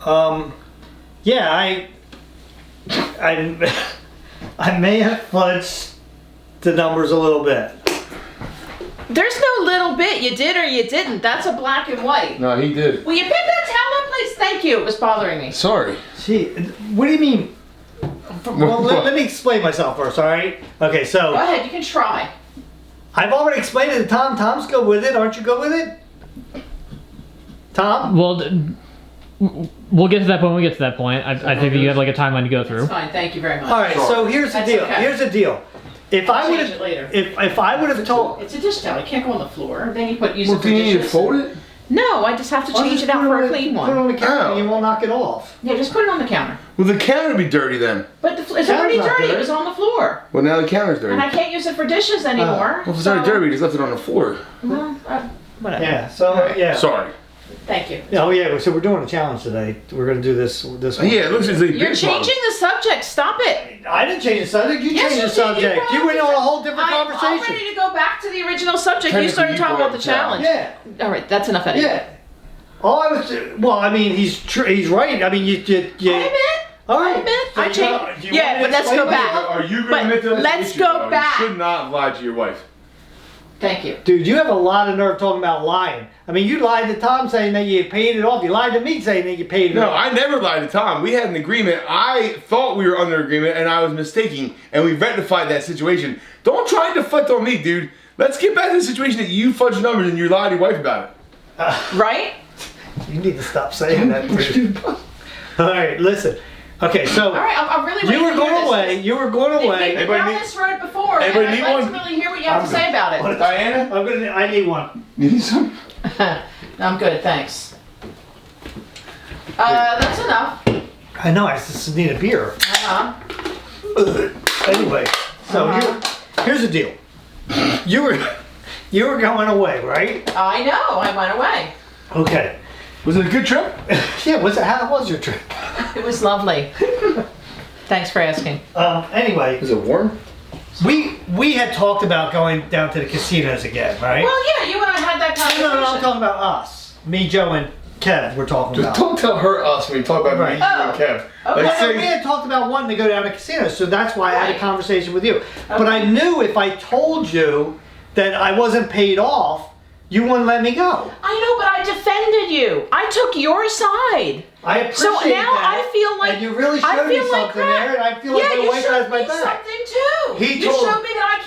Yeah, I may have fudged the numbers a little bit. There's no little bit. You did or you didn't. That's a black and white. No, he did. Will you pick that towel up, please? Thank you. It was bothering me. Sorry. Gee, what do you mean? Well, let me explain myself first, all right? Okay, so... Go ahead. You can try. I've already explained it to Tom. Tom's good with it. Aren't you good with it? Tom? Well, we'll get to that point when we get to that point. I think that you have like a timeline to go through. It's fine. Thank you very much. All right, so here's the That's deal. okay. Here's the deal. If I would change it later. have, if I would have told, It's a dish towel. It can't go on the floor. Then you use Well, it for do you need to dishes. fold it? No, I just have to change it out for a clean Put it one. on the counter, Oh. and you won't knock it off. Yeah, just put it on the counter. Well, the counter would be dirty then. But it's already Counter's not dirty. dirty. It was on the floor. Well, now the counter's dirty. And I can't use it for dishes anymore. Well, if it's already dirty, we just left it on the floor. Well, whatever. Yeah. So yeah. Sorry. Thank you. Oh yeah. So we're doing a challenge today. We're gonna do this. One. Yeah, it looks like You're changing the subject. Stop it. I didn't change the subject. You Yes, changed you the did. subject. You You went on a whole different I'm all conversation. ready to go back to the original subject. You Technically, started you talking brought about the the challenge. challenge. Yeah. All right, that's enough anyway. Yeah. All I was. Well, I mean, he's right. I mean, you. I admit. All right. I admit. So I you changed. know- do you Yeah, want me but to let's explain go back. myself? Are you But going to admit to this let's issue, go though? back. You should not lie to your wife. Thank you. Dude, you have a lot of nerve talking about lying. I mean, you lied to Tom saying that you paid it off. You lied to me saying that you paid it No, off. I never lied to Tom. We had an agreement. I thought we were under agreement, and I was mistaken, and we rectified that situation. Don't try and deflect on me, dude. Let's get back to the situation that you fudged numbers and you lied to your wife about it. Right? You need to stop saying that, dude. All right, listen. Okay, so All right, I'm really waiting you were to hear going this. away. You were going We've away. been Anybody down need- this road before, and Anybody I'd need like one? to really hear what you have to say about it. Diana? I need one. You need some? I'm good, thanks. That's enough. I know. I just need a beer. Anyway, so here's the deal. You were going away, right? I know, I went away. Okay. Was it a good trip? Yeah. How was your trip? It was lovely. Thanks for asking. Anyway, Was it warm? we had talked about going down to the casinos again, right? Well, yeah, you and I had that conversation. No, I'm talking about us. Me, Joe, and Kev. We're talking Just about. don't tell her us when you talk about Right. me, you and Kev. Okay. Like, No, we say, had talked about wanting to go down to casinos, so that's why I had a Right. conversation with you. But I knew if I told you that I wasn't paid off, you wouldn't let me go. I know, but I defended you. I took your side. I appreciate So now that. I feel like and you really I showed me feel like something crap. there, and I feel like yeah, my you wife showed has my me back. something too. He you told- showed me that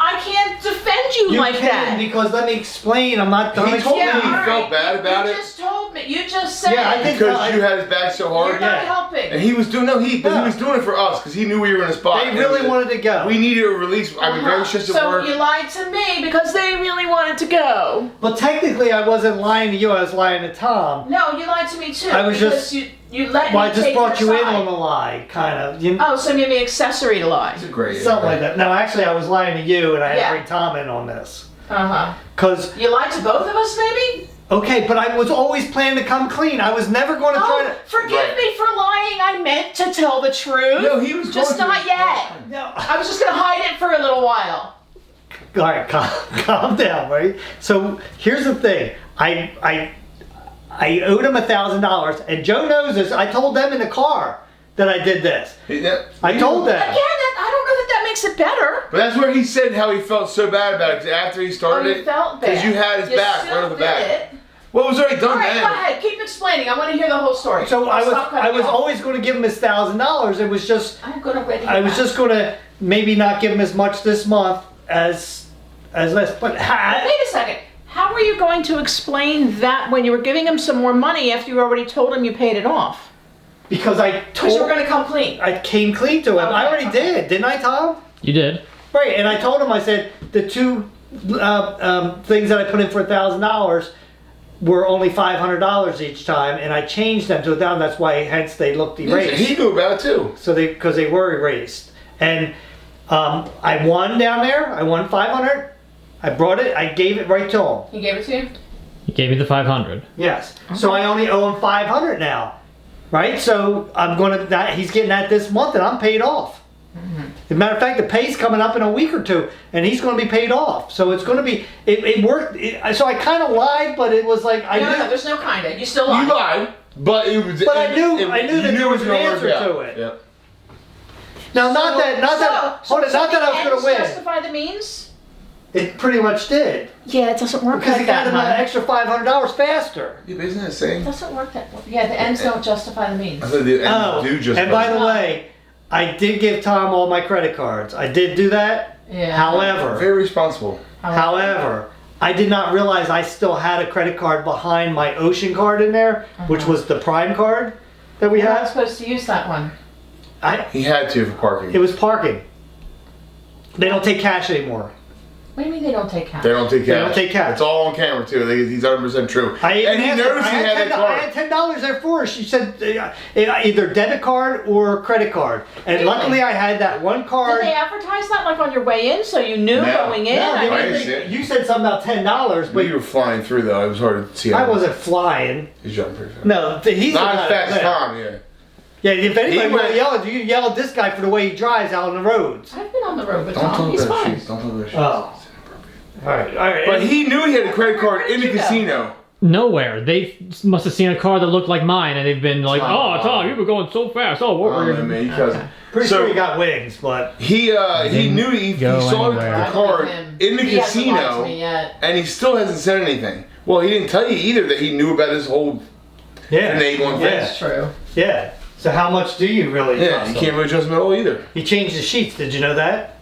I can't defend you, You like can that. because let me explain. I'm not done. He told me yeah, he all right. felt bad about you it. just told me. You just said. Yeah, I think- Because you had his back so hard. You're not Yeah. helping. And he was doing but he was doing it for us because he knew we were in a spot. They really wanted to go. We needed a release. I mean, very stressed at So work. you lied to me because they really wanted to go. But technically, I wasn't lying to you. I was lying to Tom. No, you lied to me too. I was because just- you let Well, me I just take brought you your in side. on the lie, kind of. You, Oh, so you made me accessory to lie. It's a great. something like that. No, actually, I was lying to you, and I had Yeah. to bring Tom in on this. Uh-huh. Cause You lied to both of us, maybe? okay, but I was always planning to come clean. I was never going to try Oh, to. forgive Right. me for lying. I meant to tell the truth. No, he was Just going to. not yet. No. I was just gonna hide it for a little while. All right, calm down, right? So here's the thing. I owed him $1,000, and Joe knows this. I told them in the car that I did this. Yeah. I told them. Again, I don't know that makes it better. But that's where he said how he felt so bad about it 'cause after he started Oh, it. you felt bad. Because you had his You back still right on the did back. it. Well, it was already done All right, then. go ahead. Keep explaining. I want to hear the whole story. So I'll stop cutting I was you off. always going to give him his $1,000. It was just I'm gonna ready. I was just going to maybe not give him as much this month as less. But Wait a second. How were you going to explain that when you were giving him some more money after you already told him you paid it off? because I Because you were told going to come clean. I came clean to him. I Okay. already did, didn't I, Tom? You did. Right, and I told him, I said, the two things that I put in for $1,000 were only $500 each time, and I changed them to $1,000. That's why, hence, they looked erased. He knew about it too. So because they were erased, and I won down there. I won 500. I brought it. I gave it right to him. He gave it to you? You gave me the 500. Yes. So I only owe him 500 now, right? So I'm gonna. He's getting that this month, and I'm paid off. As a matter of fact, the pay's coming up in a week or two, and he's going to be paid off. So it's going to be. It worked. So I kind of lied, but it was like I No, knew. there's no kinda. You still lied. You lied. But it was. But I knew that there was an gonna work answer out. to it. Yep. Now, not that I was going to win. Justify the means? It pretty much did. Yeah, it doesn't work Because like he got that, him an honey. extra $500 faster. Yeah, but isn't that saying? It doesn't work that way. Yeah, the ends don't justify the means. I thought the ends Oh, do just. and by the way, I did give Tom all my credit cards. I did do that. Yeah. However, very responsible. I did not realize I still had a credit card behind my Ocean card in there, which was the Prime card that we You're not had. supposed to use that one. He had to for parking. It was parking. They don't take cash anymore. What do you mean they don't take cash? They don't take cash. They don't take cash. It's all on camera too. He's 100% true. And he asked her, noticed he had that I card. had $10 there for her. She said either debit card or credit card. And Really? luckily I had that one card. Did they advertise that like on your way in so you knew No. going in? No, I they mean, didn't see it. you said something about $10, but You were flying through though. It was hard to see. I wasn't flying. He's jumping pretty fast. No, he's Not the as guy fast as that- Tom. Yeah. Yeah, if anybody He would went- yell at you, yell at this guy for the way he drives out on the roads. I've been on the road with Don't Tom. talk He's about fine. shoes. Don't talk about shoes. Oh. All right. But he knew he had a credit card in the Where did you go? casino. Nowhere. They must have seen a car that looked like mine, and they've been like, Tom. "Oh, Tom, you were going so fast. Oh, what Oh, were man, you?" man, you cousin. Pretty So- sure he got wings, but He knew he go saw anywhere. the card in the He hasn't lied to casino, me yet. and he still hasn't said anything. Well, he didn't tell you either that he knew about this whole yeah, enabling thing. yeah, That's true. yeah. So how much do you really? Yeah, trust you him? can't really trust him at all either. He changed the sheets. Did you know that?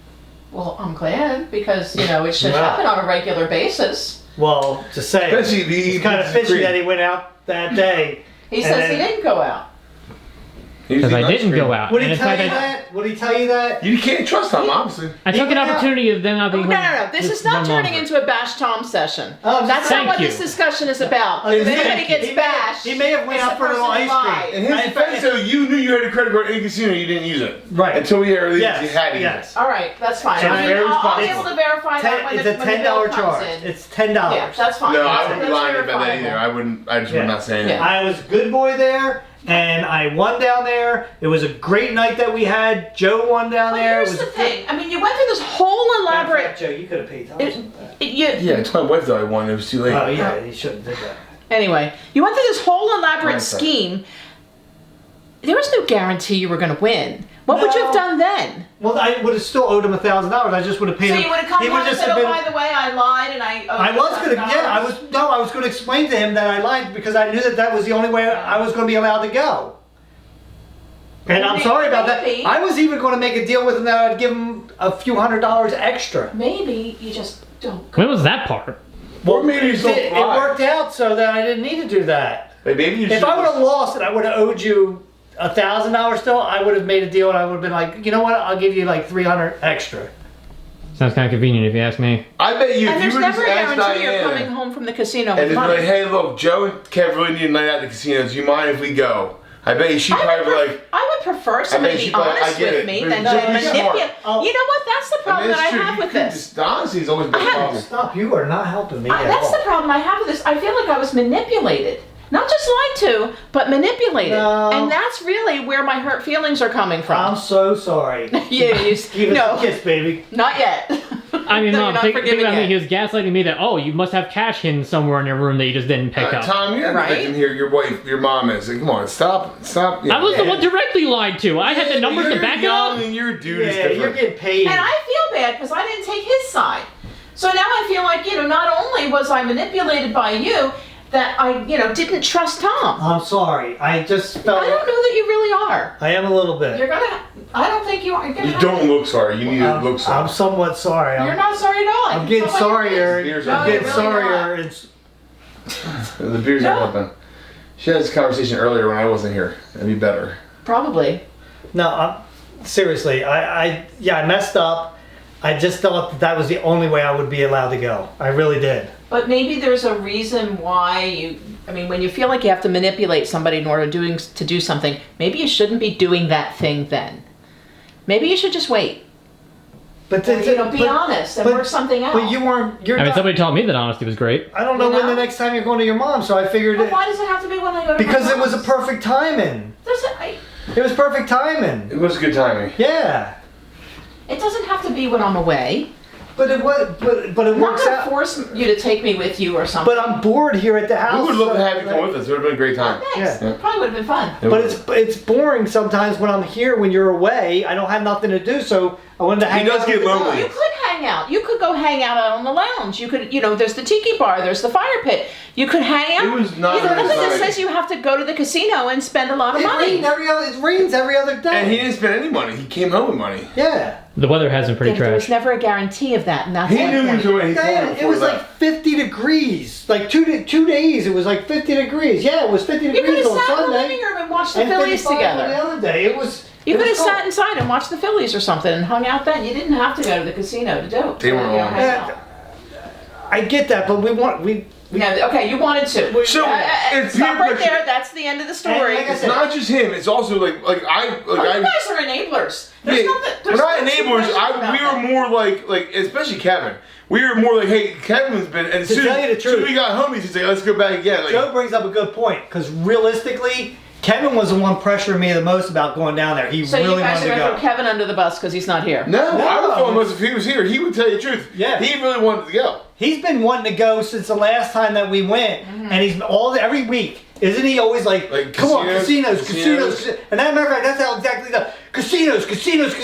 Well, I'm glad because, it should Wow. happen on a regular basis. Well, just saying. Especially if he It's kind of eats fishy cream. that he went out that day. He And says he then- didn't go out. Because I didn't go out. Would And he in tell fact, you that? Would he tell you that? You can't trust him, obviously. I took He an went out- opportunity of them not being. No. This is not turning into a bash Tom session. Oh, That's thank not what you. this discussion is about. Oh, If thank anybody you. gets He may have- bashed, he may have went it's out the for a little person ice who cream. lied. In his defense, though, you knew you had a credit card in the casino, you didn't use it. Right. Until we heard Yes. you had to use Yes. it. All right, that's fine. So I mean, very I'll be responsible. able to verify that when It's the a $10 bill comes charge. in. It's $10. Yeah, that's fine. No, That's- I wouldn't be that's lying about that verifiable. either. I wouldn't. I just would Yeah. not say anything. Yeah. I was a good boy there, and I won down there. It was a great night that we had. Joe won down Well, there. here's It was the thing. I mean, you went through this whole elaborate. Joe, you could have paid Tom. Yeah, it's my wife that I won. It was too late. Oh yeah, you shouldn't have did that. Anyway, you went through this whole elaborate Hindsight. scheme. There was no guarantee you were going to win. What would you have No. done then? Well, I would have still owed him $1,000. I just would have paid So him. you would have come he home would and just said, have "Oh, been. by the way, I lied and I." I was gonna, yeah, I was gonna explain to him that I lied because I knew that was the only way I was gonna be allowed to go. And I'm sorry about that. Maybe. I was even gonna make a deal with him that I'd give him a few $100 extra. Maybe you just don't. When was that part? Or maybe you still it lie. worked out so that I didn't need to do that. Maybe you If I would have lost and I would have owed you $1,000 still, I would have made a deal and I would have been like, you know what? I'll give you like 300 extra. Sounds kind of convenient if you ask me. I bet you And if there's you were just never a asked guarantee you're coming Diana home from the casino and with just be money. like, hey, look, Joe and Kev really need a night at the casino. Do you mind if we go? I bet you she'd probably be like, I would prefer somebody bet to she'd be be like, I honest get with it. me But than just to be smart. manipulate. Oh. You know what? That's the problem that I true. have You with could this. just- honesty's always been a problem. Stop, you are not helping me at That's all. the problem I have with this. I feel like I was manipulated. Not just lied to, but manipulated. No. And that's really where my hurt feelings are coming I'm from. so sorry. You Give us no, a kiss, baby. not yet. I mean, No, Mom, you're not think forgiving about me. yet. He was gaslighting me that, oh, you must have cash hidden somewhere in your room that you just didn't pick up. Tom, you're Right? the victim here. Your wife, your mom is. Like, come on, stop. I was the one directly lied to. I had the numbers to back it young up. and your dude is Yeah, you're different. getting paid. And I feel bad because I didn't take his side. So now I feel like, not only was I manipulated by you, that I, didn't trust Tom. I'm sorry. I just felt. I don't know that you really are. I am a little bit. I don't think you are. You're You gonna don't look sorry. You need to look I'm sorry. somewhat sorry. You're not sorry at all. I'm getting sorrier. Beers I'm are getting really sorrier. not. It's The beers No. aren't helping. She had this conversation earlier when I wasn't here. That'd be better. Probably. no. Seriously. I messed up. I just thought that was the only way I would be allowed to go. I really did. But maybe there's a reason why when you feel like you have to manipulate somebody in order to do something, maybe you shouldn't be doing that thing then. Maybe you should just wait. But Or, be honest and but- work something out. But you weren't. You're I mean, not. somebody told me that honesty was great. I don't know You when know? the next time you're going to your mom, so I figured But it why does it have to be when I go to my because it was a mom's? perfect timing. It was perfect timing. It was good timing. Yeah. It doesn't have to be when I'm away. but it I'm not works gonna out. force you to take me with you or something. But I'm bored here at the house. We would love to have you so- come with us. It would have been a great time. Thanks. Yeah. It probably would have been fun. But it's boring sometimes when I'm here. When you're away, I don't have nothing to do, so I wanted to hang does out. get with the lonely. guys. You could hang out. You could go hang out on the lounge. You could, there's the tiki bar, there's the fire pit. You could hang out. It was not There's nothing that exciting. says you have to go to the casino and spend a lot of It money. rains every other day. And he didn't spend any money. He came home with money. Yeah. The weather has been pretty There was trash. never a guarantee of that, and that's He my knew he point. was away. He told me Diane, it before was he like left. 50 degrees. Like 2 days, it was like 50 degrees. Yeah, it was 50 You could degrees have on sat in the Sunday. living room and watched the And Phillies 55 on together. the other day, it was. You it could have was sat cold. inside and watched the Phillies or something and hung out then. You didn't have to go to the casino to do it. They were wrong. hang out. I get that, but we Yeah, okay, you wanted to. So, it's Stop peer right pressure. there. That's the end of the story. like I It's said- not just him. It's also like I. Oh, you guys are enablers. There's Yeah, nothing. we're There's not nothing enablers. about We were that. more like especially Kevin. We were more like, hey, Kevin's been, and as To soon tell you the as soon as truth- we got home, he's like, let's go back again. Like, Joe brings up a good point because realistically, Kevin was the one pressuring me the most about going down there. He So really you guys wanted are to going to go. throw Kevin under the bus because he's not here. no, I would No. throw him if he was here. He would tell you the truth. Yeah. He really wanted to go. He's been wanting to go since the last time that we went, Mm-hmm. and he's every week. Isn't he always like come on, casinos, casinos. And that matter of fact, that's how exactly the casinos. And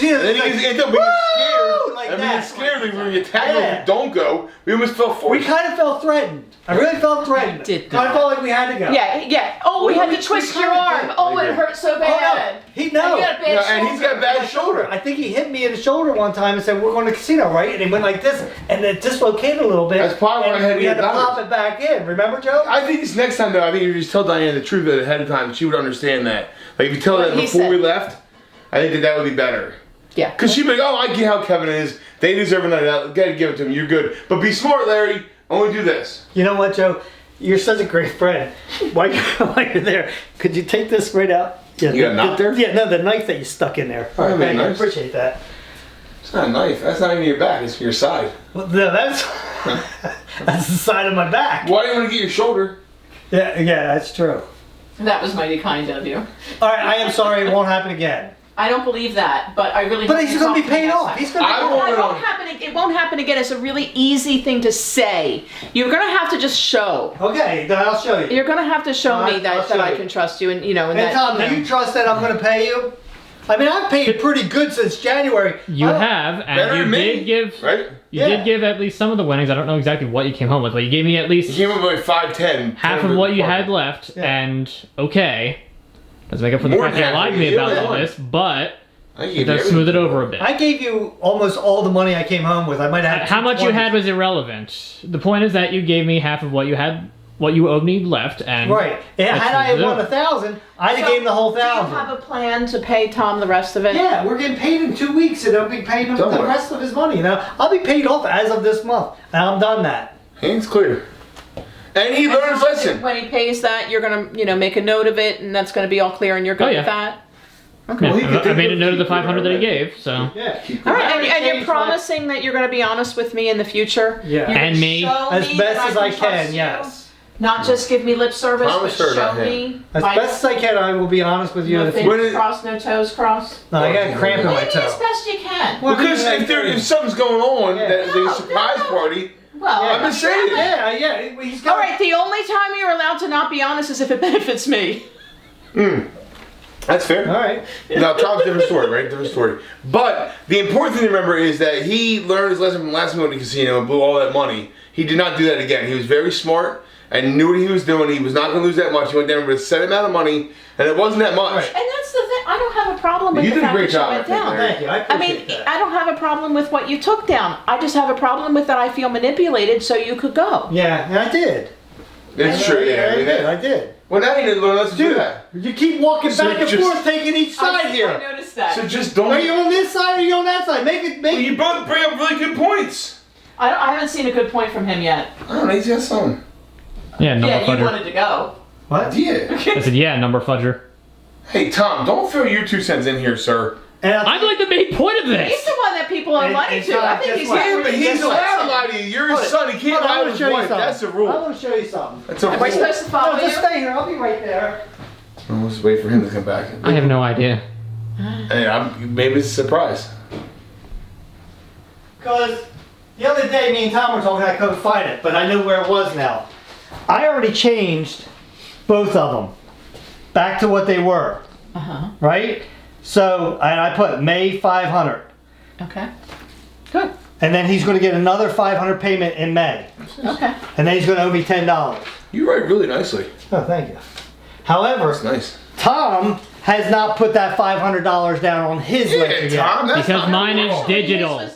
then Like, he ends up being "Woo!" scared. Like and being that. scared like when you attack him Yeah. if you don't go. We almost fell forward. We kind of felt threatened. I really felt threatened. You did Kind of not. felt like we had to go. Yeah. Oh, we We- had to we twist your kinda arm. did. Oh, We it did. hurt so Oh, bad. no. He And you got a bad Yeah, and he's got shoulder. bad shoulder. I think he hit me in the shoulder one time and said, "We're going to the casino, right?" And he went like this, and it dislocated a little bit. That's probably why I and had to we get had to pop doctors. it back in. Remember, Joe? I think this next time though, I think you just tell Diane the truth ahead of time. She would understand that. Like if you tell her What that he before said. we left, I think that would be better. Yeah. Cause she'd be like, oh, I get how Kevin is. They deserve a night out. Gotta give it to him. You're good. But be smart, Larry. Only do this. You know what, Joe? You're such a great friend. While you're there, could you take this right out? Yeah, You got a knot there? Yeah, no, the knife that you stuck in there. All right, very thank you. I nice. appreciate that. It's not a knife. That's not even your back. It's your side. Well, no, that's that's the side of my back. Why do you want to get your shoulder? Yeah, that's true. That was mighty kind of you. All right, I am sorry. It won't happen again. I don't believe that, but I really. But hope he's you going to talk be me paid next off. time. He's going to I be won't- It won't happen. It won't happen again. It's a really easy thing to say. You're gonna have to just show. Okay, then I'll show you. You're gonna have to show I'll me that show I you. can trust you, and and And that. Tom, do you trust that I'm going to pay you? I mean, I've paid pretty good since January. You I don't- have, Better and you than me, did give. right? You Yeah. did give at least some of the winnings. I don't know exactly what you came home with, but you gave me at He least came up with like 5'10". half of what you had left. Yeah. And okay, let's make up for the More fact than that you half lied to of me it, about yeah. all this. But I it gave you does smooth it everything. over a bit. I gave you almost all the money I came home with. I might have had How much you 220. had was irrelevant. The point is that you gave me half of what you had, what you owed me left, and Right. And That's had I had the won deal. 1,000, I'd have So, gave him the whole Do you 1,000. have a plan to pay Tom the rest of it? Yeah, we're getting paid in 2 weeks, and I'll be paying him Don't the worry. rest of his money. Now I'll be paid off as of this month, and I'm done that. Hands clear. And he And learned his so lesson. When he pays that, you're gonna, make a note of it, and that's gonna be all clear, and you're good Oh, yeah. with that. yeah, Well, he could I take made a it- note of the keep it 500 that he already. gave. So Yeah. All right, I and, already and you're changed my- promising that you're gonna be honest with me in the future. Yeah. You're gonna And me. show As me best that as I trust can, you. yes. Not just give me lip service, Promise but her, not show him. me. As best as I can, I will be honest with you. No in the fingers future. When it- crossed, no toes crossed. No, I got a cramp in my Maybe toe. as best you can. Well, Because yeah, if something's going on, Yeah. that No, the surprise no. party. Well, I've been saying it. Yeah, he's got. all right. The only time you're allowed to not be honest is if it benefits me. That's fair. All right. Now, Tom's different story, right? Different story. But the important thing to remember is that he learned his lesson from last time he went to the casino and blew all that money. He did not do that again. He was very smart and knew what he was doing. He was not going to lose that much. He went down with a set amount of money, and it wasn't that much. Right. And that's the thing. I don't have a problem with You the did a fact great that job, you I went think, down. Larry. Thank you. I I mean, appreciate that. I don't have a problem with what you took down. I just have a problem with that I feel manipulated so you could go. Yeah, and I did. It's true, yeah. I mean, I did. well, now you need to learn lessons to do Dude, that. you keep walking So back and just- forth, taking each side I here. noticed that. So just don't. Are you on this side or are you on that side? Make it. Well, you both bring up really good points. I haven't seen a good point from him yet. I don't know, he's got some. yeah, number Yeah, you fudger. wanted to go. What? Yeah. I said yeah, number fudger. Hey, Tom, don't throw your 2 cents in here, sir. And I'm like the main point of He's this. the one that people owe And- money and to. so I think guess he's what? Yeah, but he's Guess what? allowed to lie to you. You're his Hold it. son. He can't Hold on, lie I to want his to show you wife. something. That's the I rule. want to show you something. That's a Am I rule. supposed to follow No, you? just stay here. I'll be right there. Well, let's wait for him to come back. I have no idea. Hey, maybe it's a surprise. Because The other day, me and Tom were talking, I couldn't find it, but I know where it was now. I already changed both of them back to what they were, right? So, and I put May 500. Okay. Good. And then he's going to get another 500 payment in May. Okay. And then he's going to owe me $10. You write really nicely. Oh, thank you. However, That's nice. Tom has not put that $500 down on his ledger yet. Tom, that's Because not mine is wrong. digital.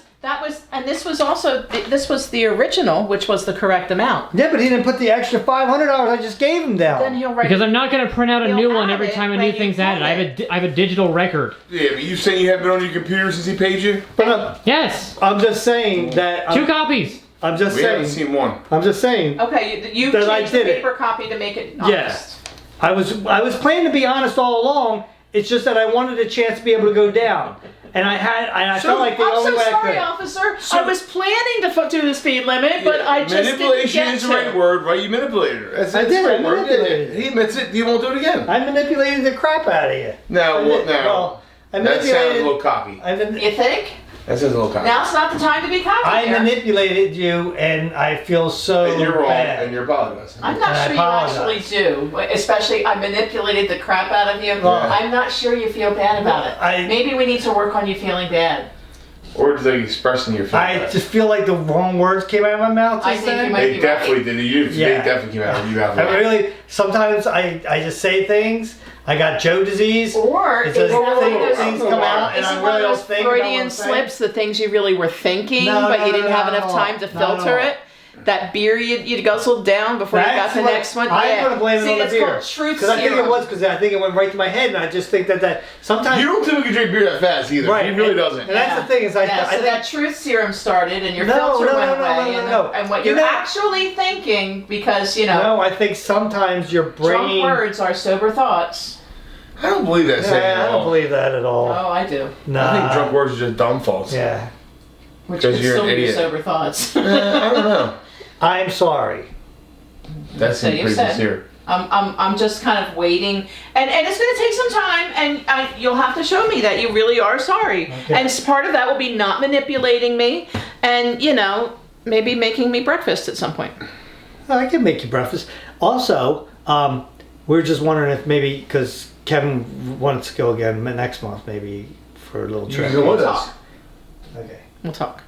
This was also the original, which was the correct amount. Yeah, but he didn't put the extra $500 I just gave him down. Then he'll write. Because I'm not going to print out a He'll new one add every it time a when new you thing's put added. it. I have a digital record. Yeah, but you saying you haven't been on your computer since he paid you? But Yes. I'm just saying that. 2 copies. I'm just We haven't saying. seen one. I'm just saying. Okay, you That I changed the did it. paper copy to make it Yes. honest. I was planning to be honest all along. It's just that I wanted a chance to be able to go down, and I felt like the I'm only so way sorry, I could. officer. So- I was planning to do the speed limit, but I just didn't manipulation get is to. the right word, right? You manipulated her. That's I the did, right I word. manipulated He admits it. You won't do it again. I manipulated the crap out of you. No, I well, did- no. well, I That sounds a manipulated. little cocky. You think? That sounds a little cocky. Now's not the time to be cocky. I here. manipulated you, and I feel so And you're wrong, bad. and you're apologizing. I'm not And I sure you apologize. actually do. Especially, I manipulated the crap out of you. Yeah. I'm not sure you feel bad about it. Maybe we need to work on you feeling bad. Or just like expressing your feelings. I just feel like the wrong words came out of my mouth I just think you then. might They be definitely did. They Yeah. definitely came out of you. I really, sometimes I just say things. I got Joe disease. Or It's is just that one of those things come out, and is I it one really of don't those think about what I'm Freudian saying. slips, the things you really were thinking, No, but no, you didn't no, have no, enough time to no, filter no. it? That beer you guzzled down before you got That's the what- next one? I'm gonna blame See, it on the it's beer. called truth Because I think it serum. was because I think it went right to my head, and I just think that sometimes. You don't typically drink beer that fast either. Right, He really and- doesn't. and that's the thing is I Yeah, so think that truth serum started and your No, filter no, went no, no, away no, and, no. and what You you're know- actually thinking, because no, I think sometimes your drunk brain. words are sober thoughts. I don't believe that saying at I all. don't believe that at all. Oh, I do. Nah. I think drunk words are just dumb faults. Yeah, Which 'Cause could you're an still be idiot. sober thoughts. I don't know. I'm sorry. That So seems you pretty said. sincere. I'm just kind of waiting, and it's going to take some time, and you'll have to show me that you really are sorry. Okay. And part of that will be not manipulating me, and maybe making me breakfast at some point. I can make you breakfast. Also, we're just wondering if maybe because Kevin wants to go again next month, maybe for a little You trip. can go with We'll us. talk. Okay. We'll talk.